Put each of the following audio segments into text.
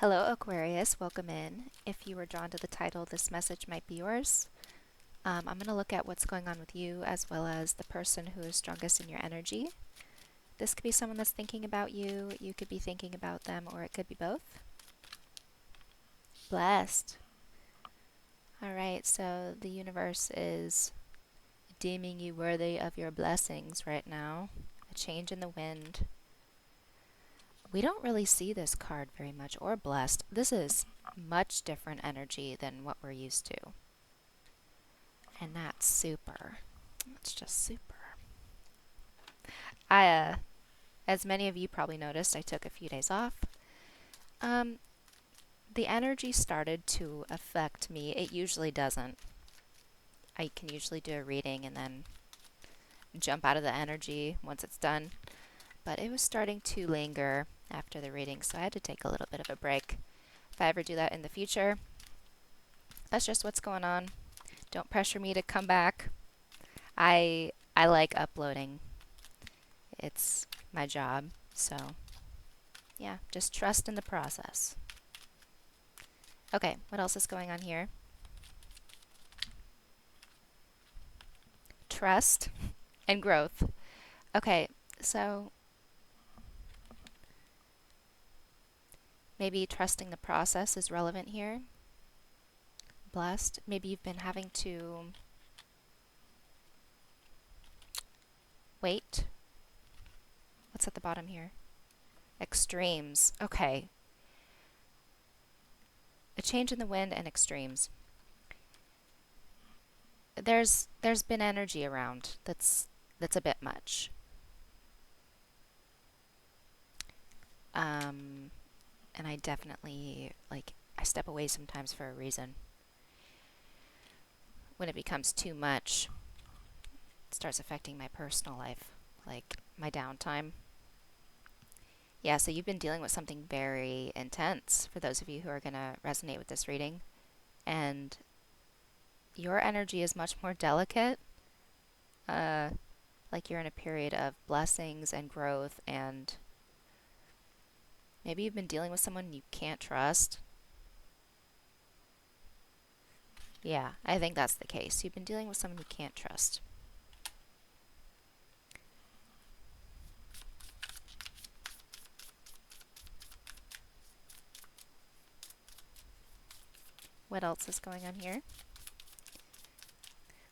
Hello, Aquarius. Welcome in. If you were drawn to the title, this message might be yours. I'm going to look at what's going on with you as well as the person who is strongest in your energy. This could be someone that's thinking about you, you could be thinking about them, or it could be both. Blessed. Alright, so the universe is deeming you worthy of your blessings right now. A change in the wind. We don't really see this card very much, or blessed. This is much different energy than what we're used to. And that's super. That's just super. As many of you probably noticed, I took a few days off. The energy started to affect me. It usually doesn't. I can usually do a reading and then jump out of the energy once it's done. But it was starting to linger after the reading, so I had to take a little bit of a break. If I ever do that in the future, that's just what's going on. Don't pressure me to come back. I like uploading. It's my job, so yeah, just trust in the process. Okay, what else is going on here? Trust and growth. Okay, so maybe trusting the process is relevant here. Blessed. Maybe you've been having to wait. What's at the bottom here? Extremes. Okay. A change in the wind and extremes. There's been energy around that's a bit much. And I definitely, I step away sometimes for a reason. When it becomes too much, it starts affecting my personal life, like my downtime. Yeah, so you've been dealing with something very intense for those of you who are going to resonate with this reading. And your energy is much more delicate. Like you're in a period of blessings and growth, and maybe you've been dealing with someone you can't trust. Yeah, I think that's the case. You've been dealing with someone you can't trust. What else is going on here?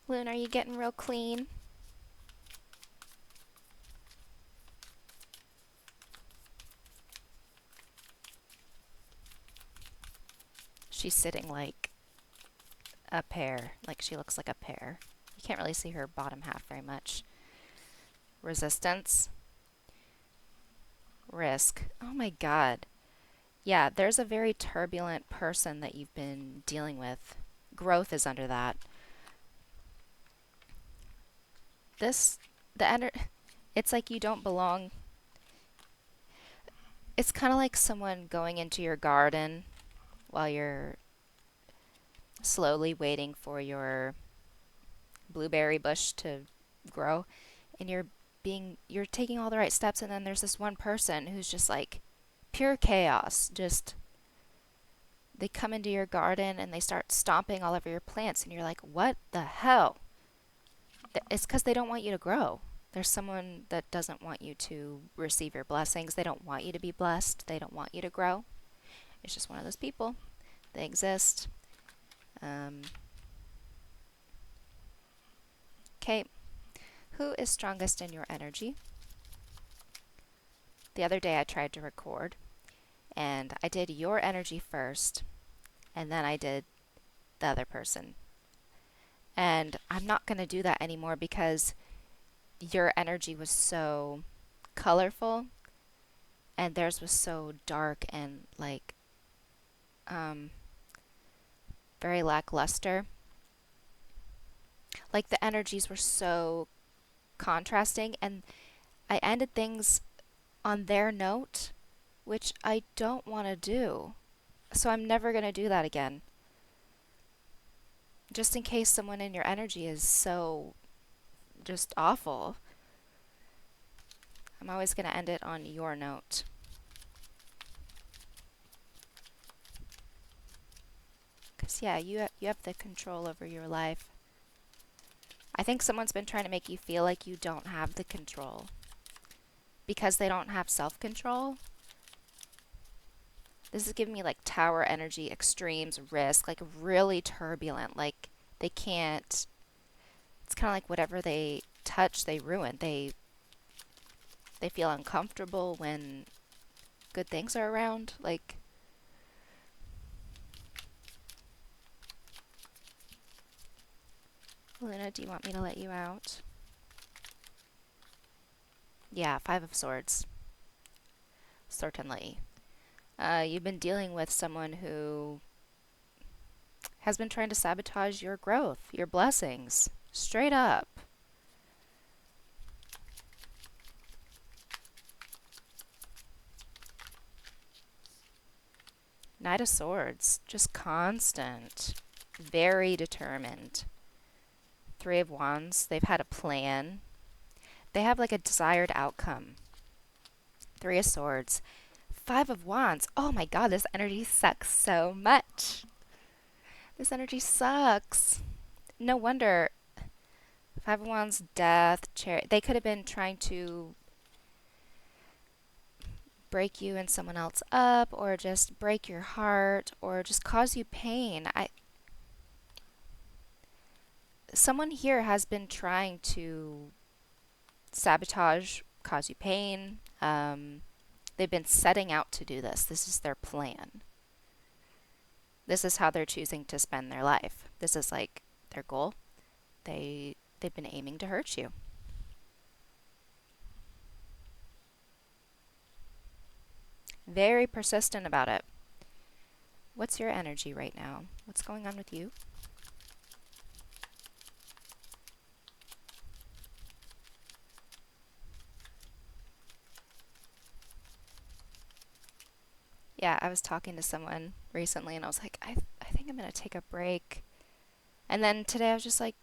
Loon, are you getting real clean? She's sitting like a pear. Like she looks like a pear. You can't really see her bottom half very much. Resistance. Risk. Oh my god. Yeah, there's a very turbulent person that you've been dealing with. Growth is under that. This, it's like you don't belong. It's kind of like someone going into your garden while you're slowly waiting for your blueberry bush to grow, and you're taking all the right steps, and then there's this one person who's just like pure chaos. Just they come into your garden and they start stomping all over your plants, and you're like, what the hell? It's because they don't want you to grow. There's someone that doesn't want you to receive your blessings. They don't want you to be blessed. They don't want you to grow. It's just one of those people. They exist. Okay, who is strongest in your energy? The other day I tried to record, and I did your energy first, and then I did the other person. And I'm not going to do that anymore because your energy was so colorful and theirs was so dark and very lackluster. Like the energies were so contrasting, and I ended things on their note, which I don't want to do. So I'm never going to do that again. Just in case someone in your energy is so just awful, I'm always going to end it on your note. Because, yeah, you have the control over your life. I think someone's been trying to make you feel like you don't have the control. Because they don't have self-control. This is giving me like tower energy, extremes, risk, like really turbulent. Like they can't, it's kind of like whatever they touch, they ruin. They feel uncomfortable when good things are around. Like, Luna, do you want me to let you out? Yeah, Five of Swords. Certainly. You've been dealing with someone who has been trying to sabotage your growth, your blessings. Straight up. Knight of Swords. Just constant. Very determined. Three of Wands. They've had a plan. They have like a desired outcome. Three of Swords. Five of Wands. Oh my god, this energy sucks so much. This energy sucks. No wonder. Five of Wands, death, chariot. They could have been trying to break you and someone else up, or just break your heart, or just cause you pain. Someone here has been trying to sabotage, cause you pain. They've been setting out to do this. This is their plan. This is how they're choosing to spend their life. This is like their goal. They've been aiming to hurt you. Very persistent about it. What's your energy right now? What's going on with you? Yeah, I was talking to someone recently and I was like, I think I'm going to take a break. And then today I was just like,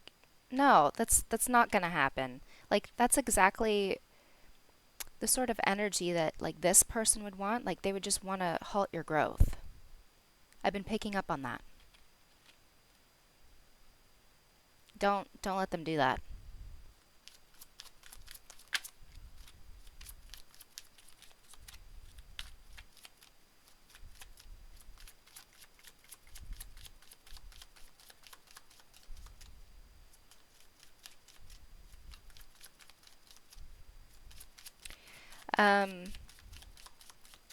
no, that's not going to happen. Like that's exactly the sort of energy that like this person would want. Like they would just want to halt your growth. I've been picking up on that. Don't let them do that. Um,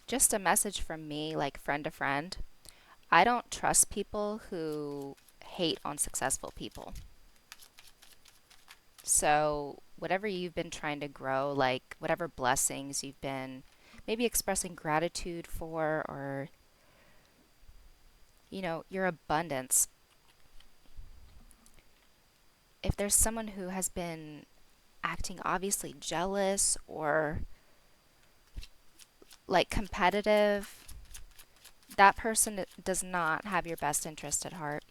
just a message from me, like friend to friend. I don't trust people who hate on successful people. So, whatever you've been trying to grow, like whatever blessings you've been maybe expressing gratitude for, or, your abundance, if there's someone who has been acting obviously jealous or like competitive, that person does not have your best interest at heart.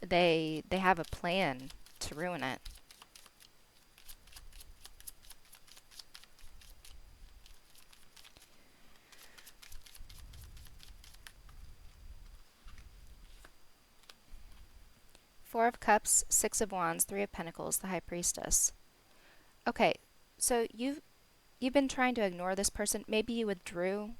They have a plan to ruin it. Four of Cups, Six of Wands, Three of Pentacles, the High Priestess. Okay, so you've been trying to ignore this person. Maybe you withdrew.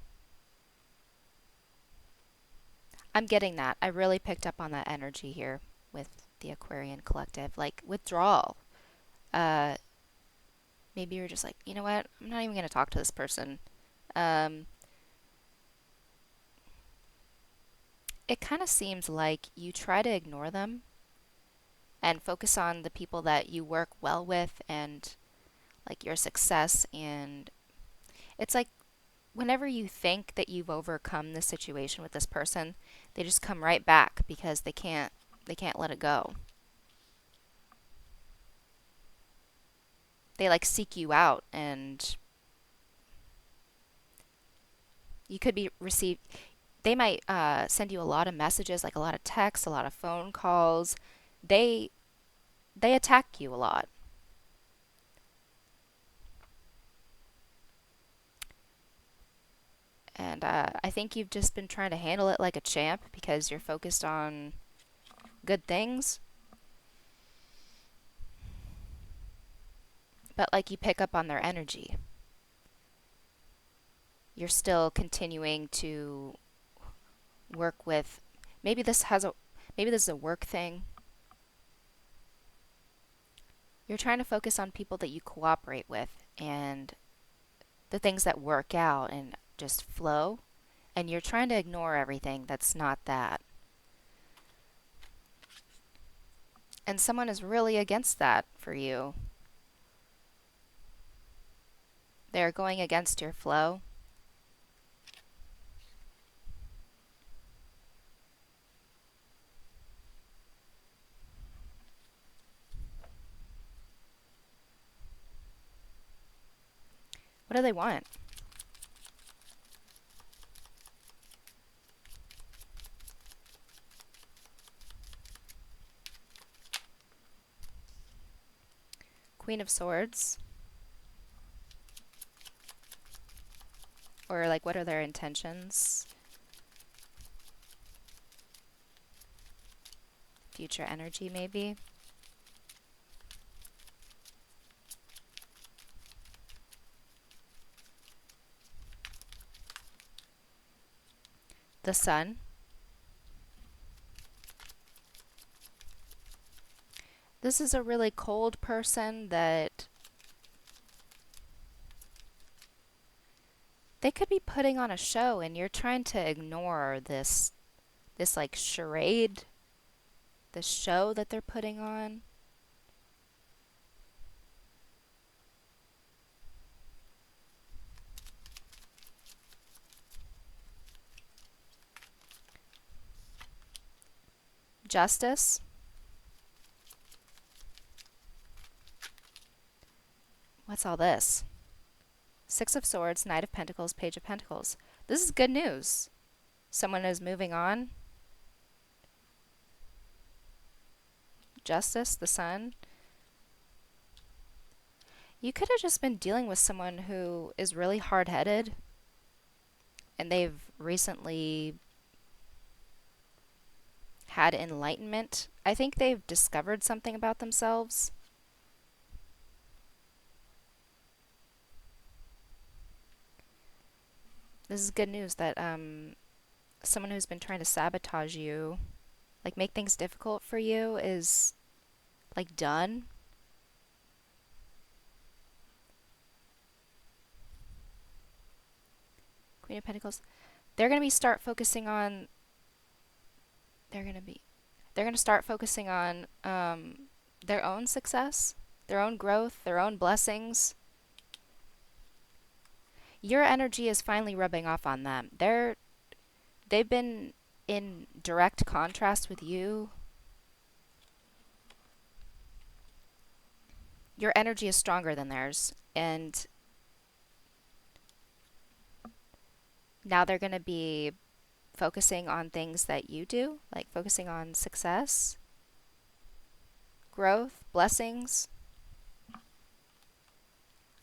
I'm getting that. I really picked up on that energy here with the Aquarian collective. Like withdrawal. Uh, maybe you're just like, you know what? I'm not even going to talk to this person. Um, it kind of seems like you try to ignore them and focus on the people that you work well with and like your success. And it's like whenever you think that you've overcome the situation with this person, they just come right back because they can't let it go. They like seek you out, and you could be received. They might send you a lot of messages, like a lot of texts, a lot of phone calls. They they attack you a lot. And And I think you've just been trying to handle it like a champ because you're focused on good things. But like you pick up on their energy. You're still continuing to work with maybe this is a work thing. You're trying to focus on people that you cooperate with and the things that work out and just flow, and you're trying to ignore everything that's not that. And someone is really against that for you. They're going against your flow. What do they want? Queen of Swords. Or like what are their intentions? Future energy maybe. The Sun. This is a really cold person that they could be putting on a show and you're trying to ignore this like charade, this show that they're putting on. Justice. What's all this? Six of Swords, Knight of Pentacles, Page of Pentacles. This is good news. Someone is moving on. Justice, the Sun. You could have just been dealing with someone who is really hard-headed and they've recently had enlightenment. I think they've discovered something about themselves. This is good news that someone who's been trying to sabotage you, like make things difficult for you, is like done. Queen of Pentacles. They're going to be start focusing on they're going to be they're going to start focusing on their own success, their own growth, their own blessings. Your energy is finally rubbing off on them. They've been in direct contrast with you. Your energy is stronger than theirs, and now they're going to be focusing on things that you do, like focusing on success, growth, blessings.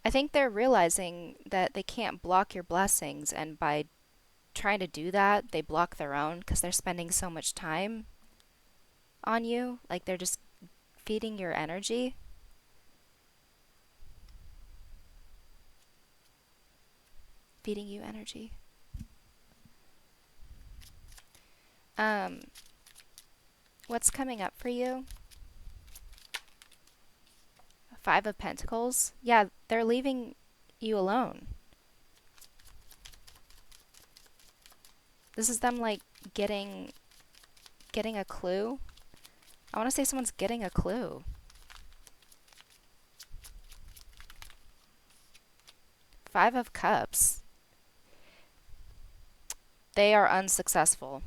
I think they're realizing that they can't block your blessings, and by trying to do that, they block their own because they're spending so much time on you. Like they're just feeding your energy. Feeding you energy. What's coming up for you? Five of Pentacles. Yeah, they're leaving you alone. This is them like getting a clue. I want to say someone's getting a clue. Five of Cups. They are unsuccessful.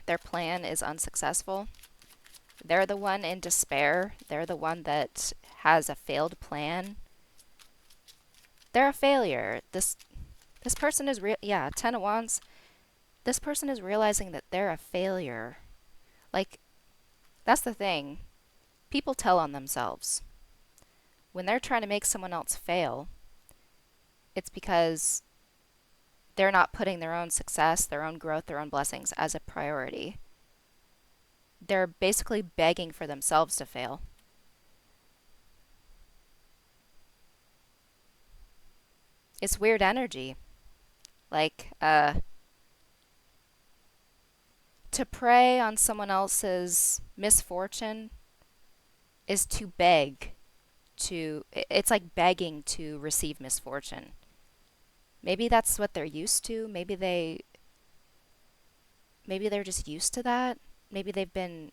Their plan is unsuccessful. They're the one in despair. They're the one that has a failed plan. They're a failure. This person is yeah, Ten of Wands. This person is realizing that they're a failure. Like, that's the thing. People tell on themselves. When they're trying to make someone else fail, it's because they're not putting their own success, their own growth, their own blessings as a priority. They're basically begging for themselves to fail. It's weird energy. Like, to prey on someone else's misfortune is to beg it's like begging to receive misfortune. Maybe that's what they're used to. Maybe they're just used to that. Maybe they've been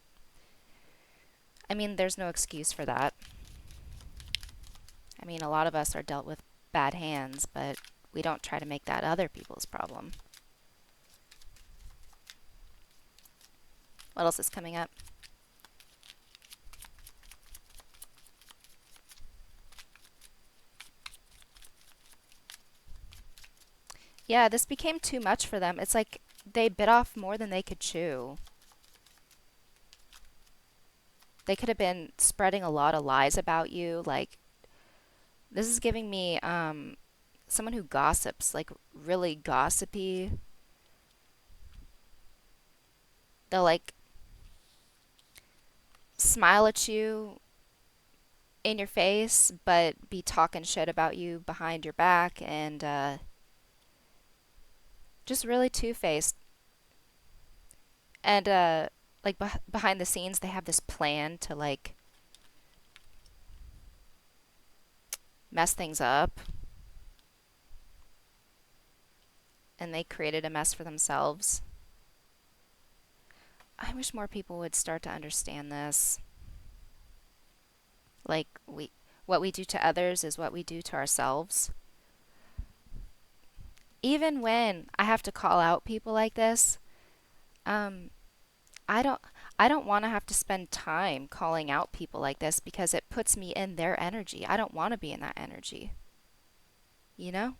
I mean, there's no excuse for that. I mean, a lot of us are dealt with bad hands, but we don't try to make that other people's problem. What else is coming up? Yeah, this became too much for them. It's like they bit off more than they could chew. They could have been spreading a lot of lies about you. Like, this is giving me someone who gossips, like really gossipy. They'll like smile at you in your face, but be talking shit about you behind your back and just really two faced. And like behind the scenes, they have this plan to like mess things up, and they created a mess for themselves. I wish more people would start to understand this. Like what we do to others is what we do to ourselves. Even when I have to call out people like this, um, I don't I don't want to have to spend time calling out people like this because it puts me in their energy. I don't want to be in that energy. You know?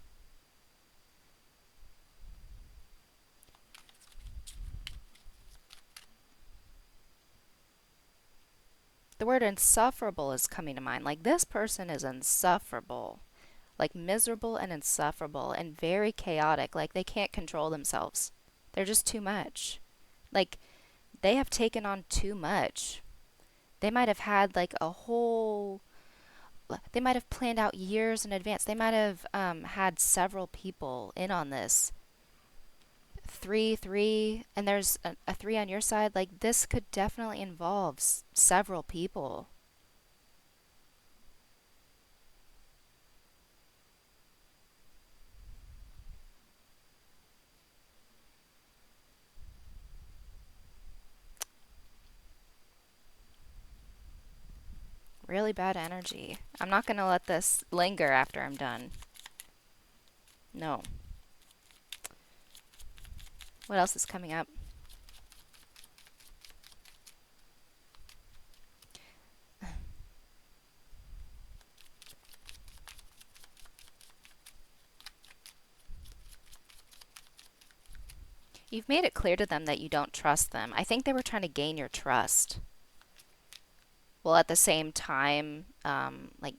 The word insufferable is coming to mind. Like this person is insufferable. Like miserable and insufferable and very chaotic. Like they can't control themselves. They're just too much. Like they have taken on too much. They might have had like a whole they might have planned out years in advance. They might have had several people in on this. Three, and there's a three on your side. Like this could definitely involve several people. Really bad energy. I'm not going to let this linger after I'm done. No. What else is coming up? You've made it clear to them that you don't trust them. I think they were trying to gain your trust. While at the same time, like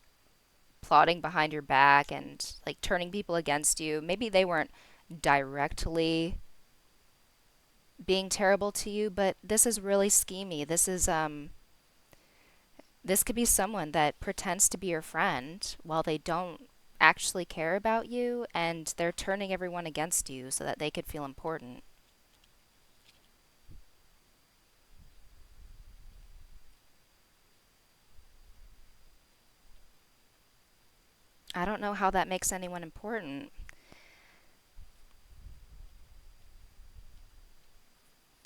plotting behind your back and like turning people against you. Maybe they weren't directly being terrible to you, but this is really schemy. This could be someone that pretends to be your friend while they don't actually care about you and they're turning everyone against you so that they could feel important. I don't know how that makes anyone important.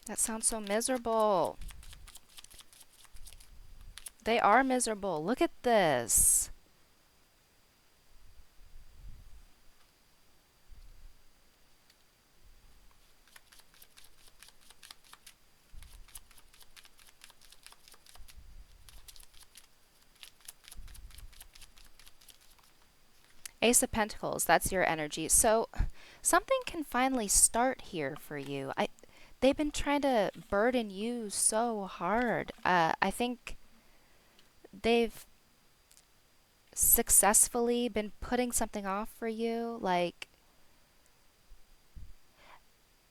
That sounds so miserable. They are miserable. Look at this. Ace of Pentacles, that's your energy. So something can finally start here for you. They've been trying to burden you so hard. I think they've successfully been putting something off for you. Like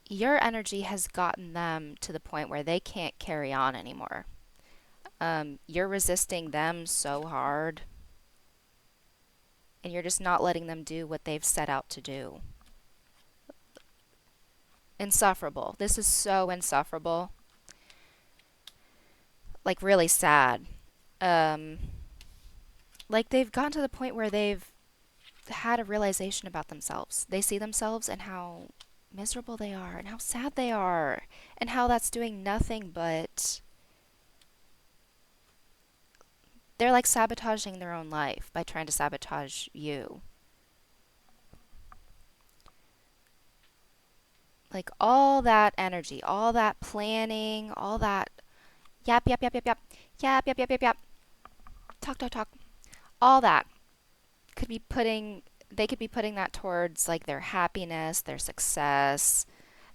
your energy has gotten them to the point where they can't carry on anymore. You're resisting them so hard, and you're just not letting them do what they've set out to do. Insufferable. This is so insufferable. Like, really sad. Um, like, they've gotten to the point where they've had a realization about themselves. They see themselves and how miserable they are, and how sad they are, and how that's doing nothing but they're like sabotaging their own life by trying to sabotage you. Like all that energy, all that planning, all that yap, yap, yap, yap, yap, yap, yap, yap, yap, yap, talk, talk, talk, all that could be putting, they could be putting that towards like their happiness, their success,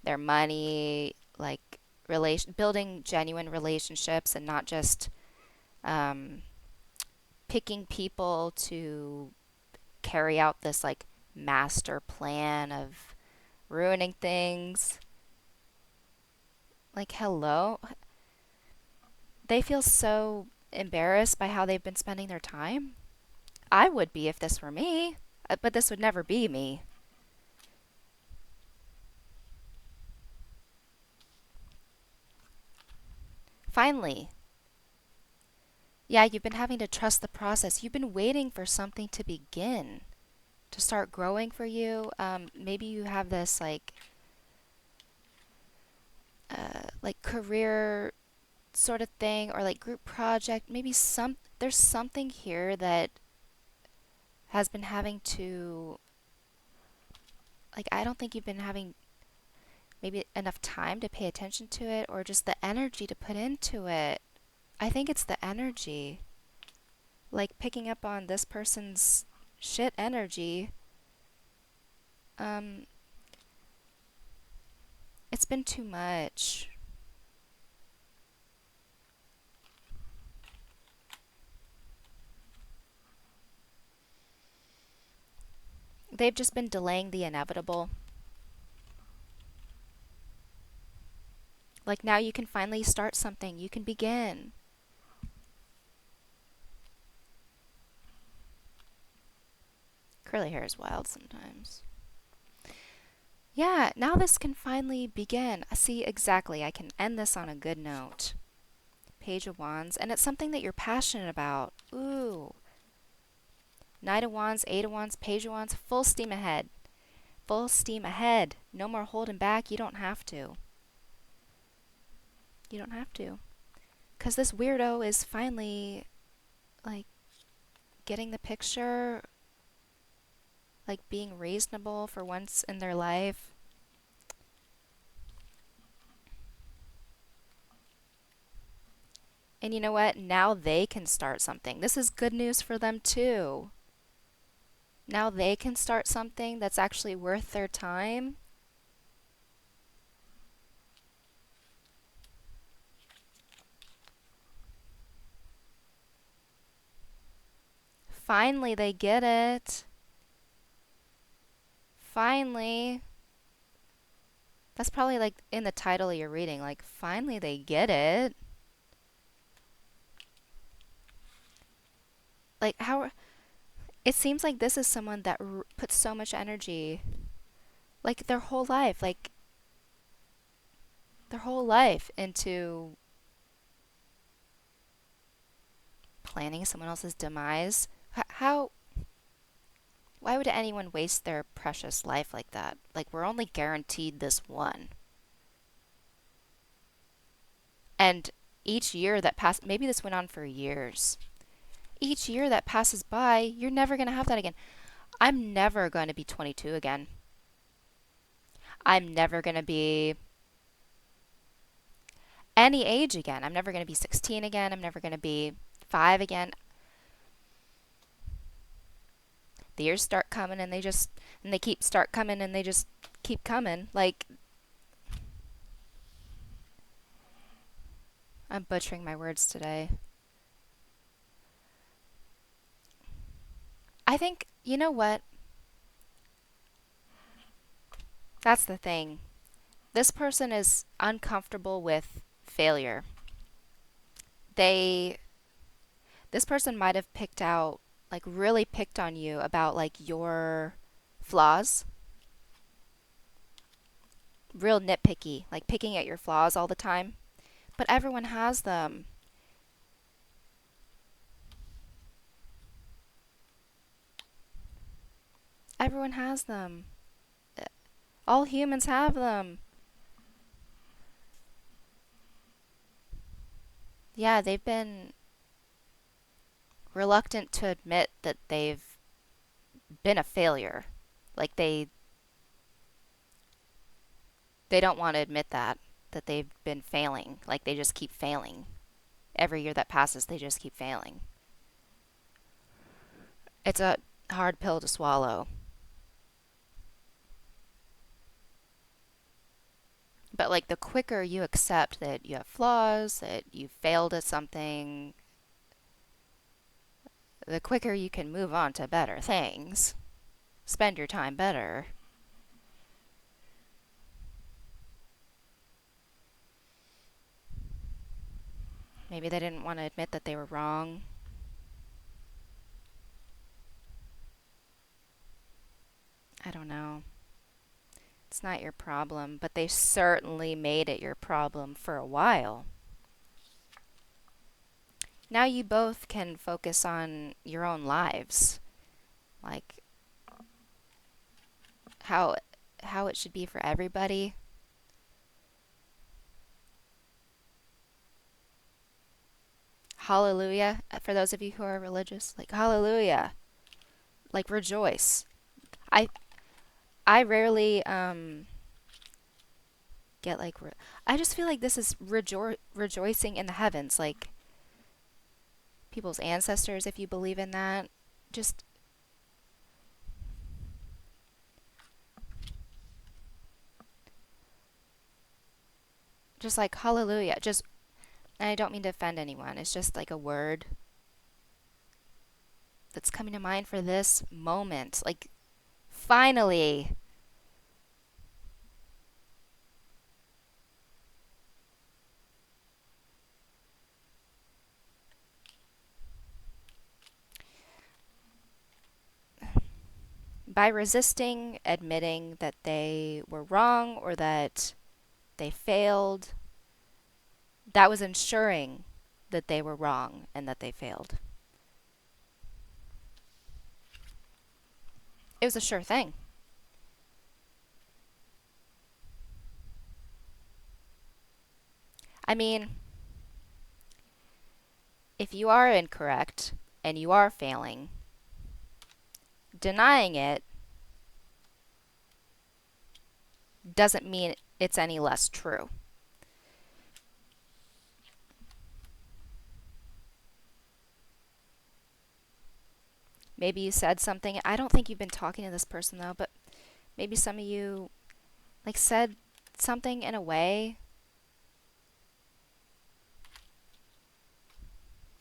their money, like building genuine relationships and not just um, picking people to carry out this like master plan of ruining things. Like, hello? They feel so embarrassed by how they've been spending their time. I would be if this were me, but this would never be me. Finally, yeah, you've been having to trust the process. You've been waiting for something to begin, to start growing for you. Maybe you have this like career sort of thing or like group project. Maybe there's something here that has been having to like I don't think you've been having maybe enough time to pay attention to it or just the energy to put into it. I think it's the energy. Like picking up on this person's shit energy. Um it's been too much. They've just been delaying the inevitable. Like now you can finally start something. You can begin. Curly hair is wild sometimes. Yeah, now this can finally begin. See, exactly. I can end this on a good note. Page of Wands, and it's something that you're passionate about. Ooh. Knight of Wands, Eight of Wands, Page of Wands, full steam ahead. Full steam ahead. No more holding back. You don't have to. You don't have to. Because this weirdo is finally, like, getting the picture, like, being reasonable for once in their life. And you know what? Now they can start something. This is good news for them, too. Now they can start something that's actually worth their time. Finally, they get it. Finally. That's probably like in the title of your reading. Like, finally, they get it. Like, how. It seems like this is someone that puts so much energy, like their whole life into planning someone else's demise. How why would anyone waste their precious life like that? Like, we're only guaranteed this one. And each year that passes, maybe this went on for years. Each year that passes by, you're never going to have that again. I'm never going to be 22 again. I'm never going to be any age again. I'm never going to be 16 again. I'm never going to be 5 again. The years start coming and they keep start coming and they just keep coming. Like, I'm butchering my words today. I think, you know what? That's the thing. This person is uncomfortable with failure. They this person might have picked out, like really picked on you about like your flaws, real nitpicky, like picking at your flaws all the time. But everyone has them. Everyone has them. All humans have them. Yeah, they've been reluctant to admit that they've been a failure. Like they don't want to admit that they've been failing. Like they just keep failing. Every year that passes, they just keep failing. It's a hard pill to swallow. But like the quicker you accept that you have flaws, that you failed at something, the quicker you can move on to better things. Spend your time better. Maybe they didn't want to admit that they were wrong. I don't know. It's not your problem, but they certainly made it your problem for a while. Now you both can focus on your own lives, like how how it should be for everybody. Hallelujah for those of you who are religious. Like hallelujah. Like rejoice. I I rarely get like I just feel like this is rejoicing in the heavens, like people's ancestors, if you believe in that. Just just like hallelujah. Just, and I don't mean to offend anyone. It's just like a word that's coming to mind for this moment. Like finally, by resisting admitting that they were wrong or that they failed, that was ensuring that they were wrong and that they failed. It was a sure thing. I mean, if you are incorrect and you are failing, denying it doesn't mean it's any less true. Maybe you said something. I don't think you've been talking to this person though, but maybe some of you like said something in a way,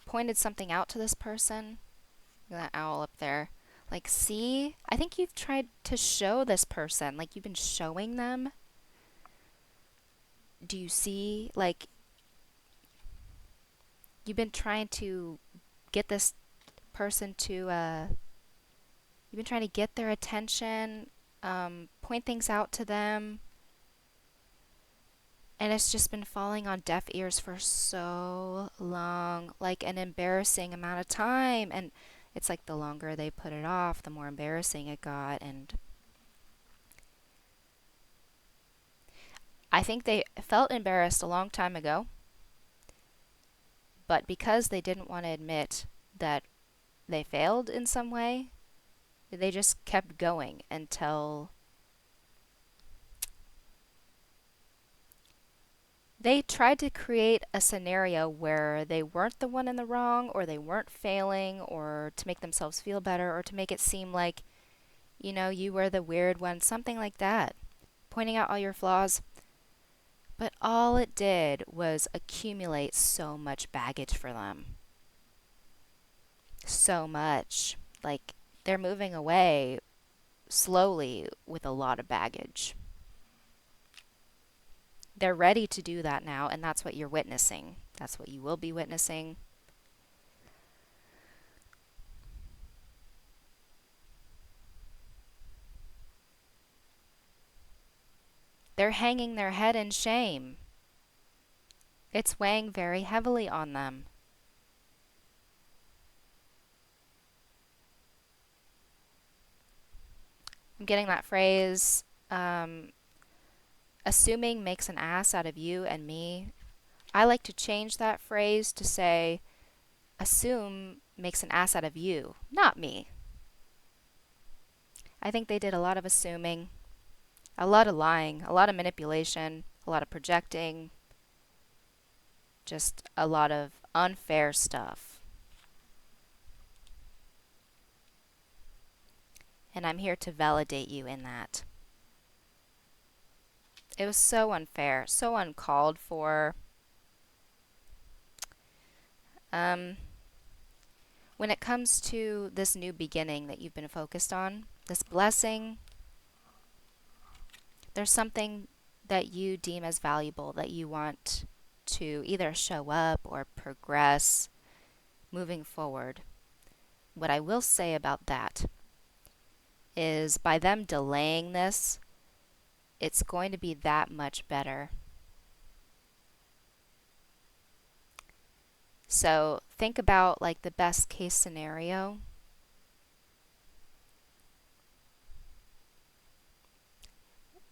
pointed something out to this person. Look at that owl up there. Like, see? I think you've tried to show this person, like you've been showing them. Do you see? Like, you've been trying to get this person to, you've been trying to get their attention, point things out to them, and it's just been falling on deaf ears for so long, like an embarrassing amount of time. And it's like the longer they put it off, the more embarrassing it got. And I think they felt embarrassed a long time ago, but because they didn't want to admit that they failed in some way, they just kept going until they tried to create a scenario where they weren't the one in the wrong, or they weren't failing, or to make themselves feel better, or to make it seem like, you were the weird one, something like that. Pointing out all your flaws. But all it did was accumulate so much baggage for them. So much. Like, they're moving away slowly with a lot of baggage. they're ready to do that now, and that's what you're witnessing. That's what you will be witnessing. They're hanging their head in shame. It's weighing very heavily on them. I'm getting that phrase, um, assuming makes an ass out of you and me. I like to change that phrase to say, assume makes an ass out of you, not me. I think they did a lot of assuming, a lot of lying, a lot of manipulation, a lot of projecting, just a lot of unfair stuff. And I'm here to validate you in that. It was so unfair, so uncalled for. Um, when it comes to this new beginning that you've been focused on, this blessing, there's something that you deem as valuable that you want to either show up or progress moving forward. What I will say about that is by them delaying this, it's going to be that much better. So think about like the best case scenario.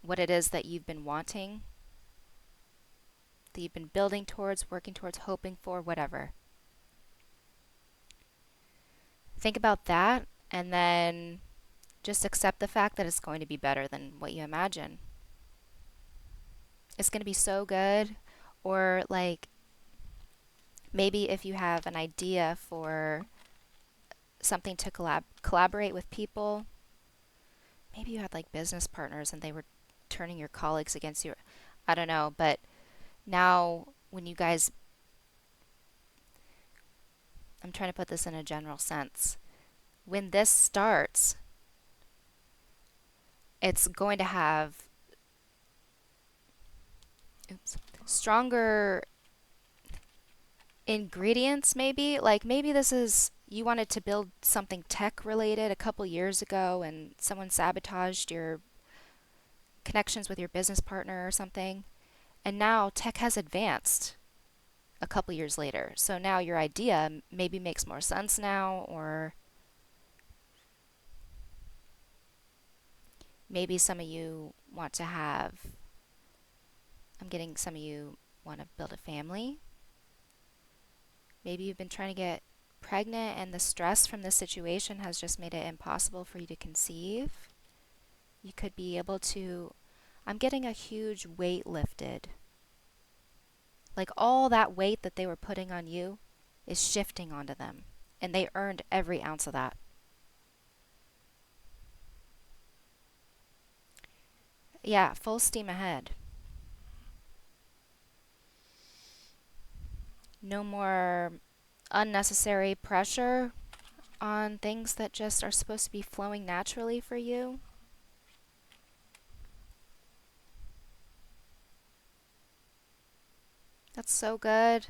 What it is that you've been wanting, that you've been building towards, working towards, hoping for, whatever. Think about that and then just accept the fact that it's going to be better than what you imagine. It's going to be so good. Or like maybe if you have an idea for something to collaborate with people, maybe you had like business partners and they were turning your colleagues against you. I don't know, but now when you guys, I'm trying to put this in a general sense. When this starts, it's going to have stronger ingredients, maybe. Like maybe this is you wanted to build something tech related a couple years ago and someone sabotaged your connections with your business partner or something. And now tech has advanced a couple years later. So now your idea maybe makes more sense now, or maybe some of you want to have, I'm getting some of you want to build a family. Maybe you've been trying to get pregnant and the stress from this situation has just made it impossible for you to conceive. You could be able to, I'm getting a huge weight lifted. Like all that weight that they were putting on you is shifting onto them. And they earned every ounce of that. Yeah, full steam ahead. No more unnecessary pressure on things that just are supposed to be flowing naturally for you. That's so good.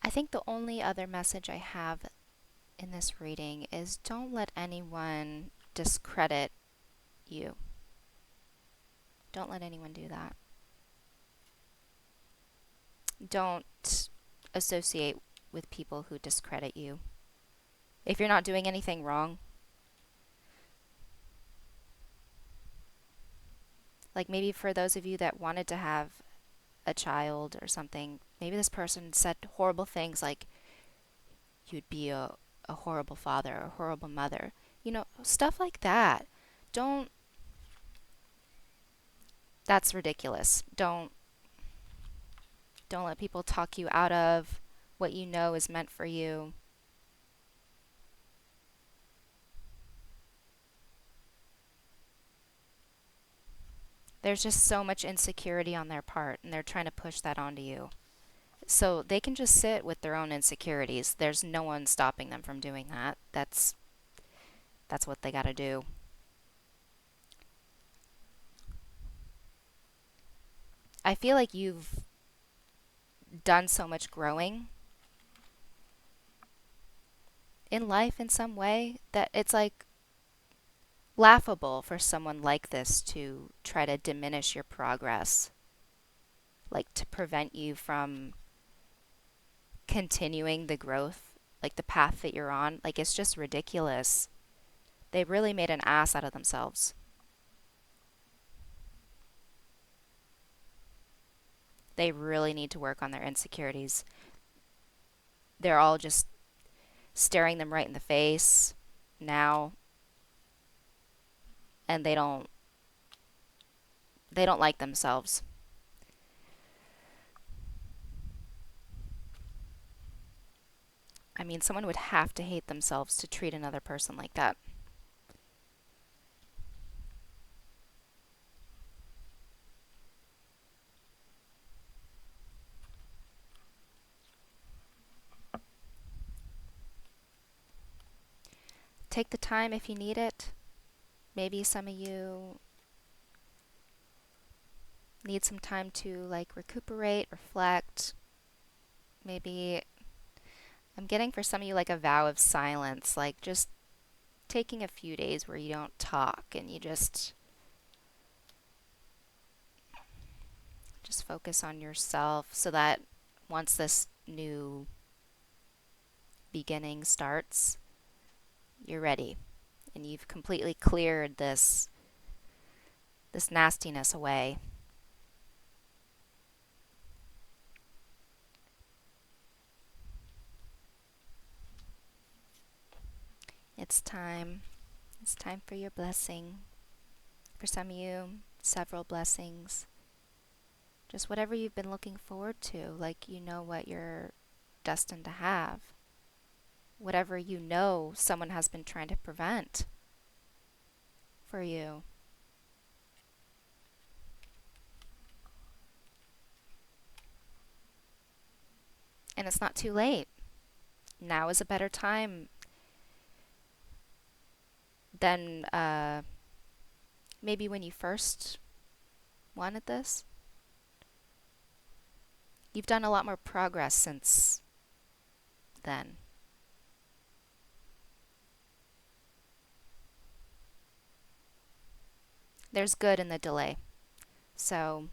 I think the only other message I have in this reading is don't let anyone discredit you. Don't let anyone do that. Don't associate with people who discredit you. If you're not doing anything wrong, like maybe for those of you that wanted to have a child or something, maybe this person said horrible things like you'd be a horrible father or a horrible mother. You know, stuff like that. Don't, that's ridiculous. Don't let people talk you out of what you know is meant for you. There's just so much insecurity on their part, and they're trying to push that onto you. So they can just sit with their own insecurities. There's no one stopping them from doing that. That's what they got to do. I feel like you've done so much growing in life in some way that it's like laughable for someone like this to try to diminish your progress, like to prevent you from continuing the growth, like the path that you're on. Like it's just ridiculous. They really made an ass out of themselves. They really need to work on their insecurities. They're all just staring them right in the face now, and they don't like themselves. I mean, someone would have to hate themselves to treat another person like that. Take the time if you need it. Maybe some of you need some time to like recuperate, reflect. Maybe I'm getting for some of you like a vow of silence, like just taking a few days where you don't talk and you just focus on yourself so that once this new beginning starts, you're ready and you've completely cleared this nastiness away. It's time. It's time for your blessing. For some of you, several blessings. Just whatever you've been looking forward to, like you know what you're destined to have. Whatever you know someone has been trying to prevent for you. And it's not too late. Now is a better time than maybe when you first wanted this. You've done a lot more progress since then. There's good in the delay. So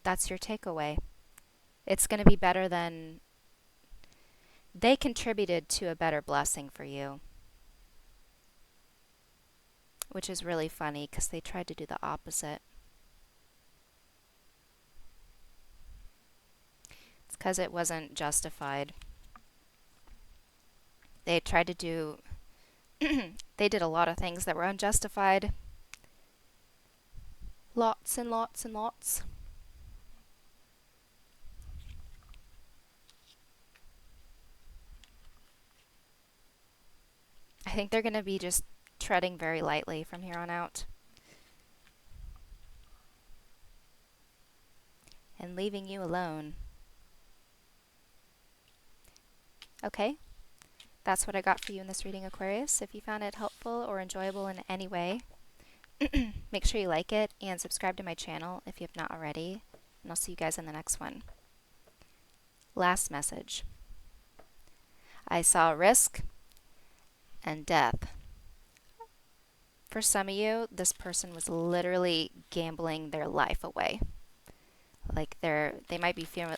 that's your takeaway. It's going to be better than they contributed to a better blessing for you, which is really funny because they tried to do the opposite. It's because it wasn't justified. They tried to do, they did a lot of things that were unjustified. Lots and lots and lots. I think they're going to be just treading very lightly from here on out and leaving you alone. Okay, that's what I got for you in this reading, Aquarius. If you found it helpful or enjoyable in any way, make sure you like it and subscribe to my channel if you have not already. And I'll see you guys in the next one. Last message. I saw risk and death. For some of you, this person was literally gambling their life away. Like they might be fearing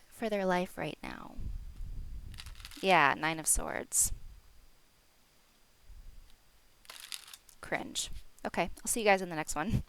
for their life right now. Yeah, 9 of Swords. Cringe. Okay, I'll see you guys in the next one.